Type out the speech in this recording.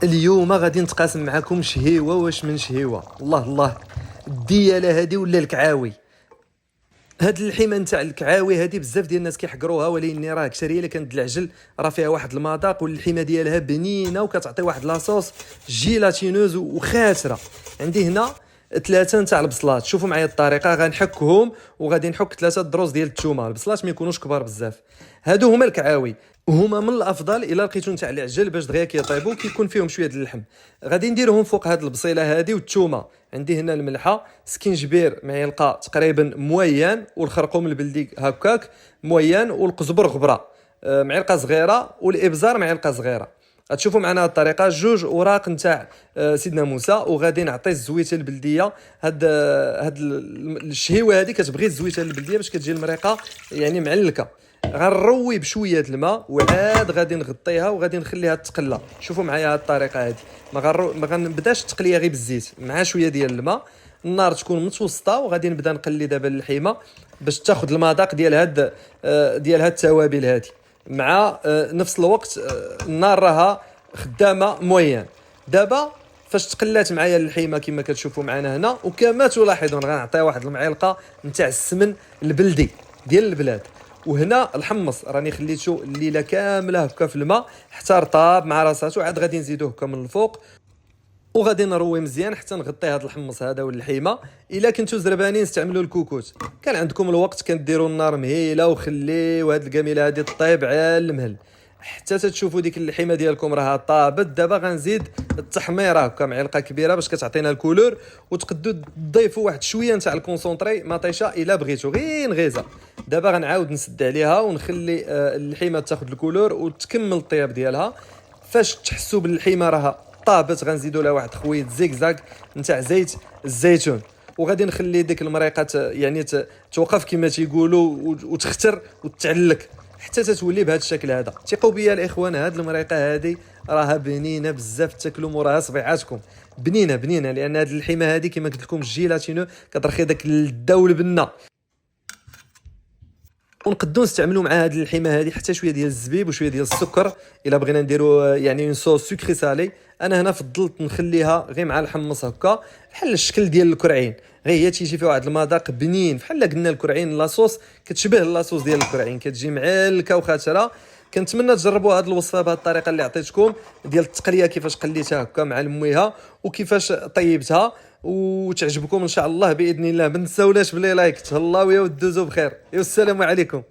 اليوم غادي نتقاسم معكم شهيوه واش من شهيوه. الله الله، الدياله هذه ولا الكعاوي. هاد اللحيمه نتاع الكعاوي هذه بزاف ديال الناس كيحقروها، ولكن راه كشريه الا كانت العجل راه فيها واحد المذاق، واللحيمه ديالها بنينه وكتعطي واحد لاصوص جيلاتينوز وخاسره. عندي هنا ثلاثه نتاع البصلات، شوفوا معايا الطريقه. غنحكهم وغادي نحك ثلاثه دروز ديال الثومه. البصلات ما يكونوش كبار بزاف. هادو هما الكعاوي، وهما من الافضل الا لقيتو نتاع العجل باش دغيا كيطيبوا كيكون فيهم شويه ديال اللحم. غادي نديرهم فوق هاد البصيله هادي والثومه. عندي هنا الملحه، سكينجبير معلقه تقريبا مويان، والخرقوم البلدي هكاك مويان، والقزبر غبره معلقه صغيره، والابزار معلقه صغيره. غتشوفوا معنا هاد الطريقه جوج اوراق نتاع سيدنا موسى. وغادي نعطي الزويته البلديه. هاد الشهيوه هذه كتبغي الزويته البلديه باش كتجي المريقه يعني معلكه. غنروي بشويه الماء وعاد غادي نغطيها وغادي نخليها تقلى. شوفوا معايا هاد الطريقه هذه، ما غنبداش التقليه غير بالزيت، مع شويه ديال الماء. النار تكون متوسطه، وغادي نبدا نقلي دابا اللحيمه باش تاخذ المذاق ديال هاد التوابل هذه. مع نفس الوقت النار راها خدامه موين. دابا فاش تقلات معايا اللحيمه كما كتشوفوا معنا هنا، وكما تلاحظون غنعطيها واحد المعلقه نتاع السمن البلدي ديال البلاد. وهنا الحمص راني خليته الليله كامله هكا في الماء حتى رطاب مع راساتو، عاد غادي نزيدوه هكا من الفوق، وغادي نروي مزيان حتى نغطي هذا الحمص هذا واللحيمه. الا كنتو زربانين استعملوا الكوكوت، كان عندكم الوقت كديروا النار مهيله وخليو هاد القميله هذه طيب على المهل حتى تشوفوا ديك اللحيمه ديالكم راها طابت. دابا غنزيد التحميره هكا معلقه كبيره باش كتعطينا الكولور، وتقدروا تضيفوا واحد شويه نتاع الكونسونطري مطيشه الا بغيتو غير نغيزه. دابا غنعاود نسد عليها ونخلي اللحيمه تاخذ الكولور وتكمل الطياب ديالها. فاش تحسوا باللحيمه راها طابت غنزيدوا لها واحد خويت زيكزاك نتاع زيت الزيتون، وغادي نخلي ديك المريقه يعني توقف كما تيقولوا وتختر وتعلك حتى تتولي بهذا الشكل هذا. ثقوا بيا الاخوان، هذه المريقه هذه راها بنينه بزاف، تاكلوا موراها صبيعاتكم. بنينه بنينه، لان هذه اللحيمه هذه كما قلت لكم الجيلاتينو كترخي داك اللذه والبنه. ونقدروا نستعملوا مع هذه اللحيمه هذه حتى شويه ديال الزبيب وشويه ديال السكر الا بغينا نديروا يعني اون صوص سكري سالي. انا هنا فضلت نخليها غير مع الحمص هكا بحال الشكل ديال الكرعين، غير هي تيجي فيها واحد المذاق بنين بحال قلنا الكرعين. لاصوص كتشبه لاصوص ديال الكرعين، كتجي معلكه وخاتره. كنتمنى تجربوا هذه الوصفه بهذه الطريقه اللي عطيتكم ديال التقليه، كيفاش قليتها هكا مع المويها وكيفاش طيبتها، وتعجبكم ان شاء الله باذن الله. ما تنساوناش بلي لايك، تهلاو يا ودوزو بخير، والسلام عليكم.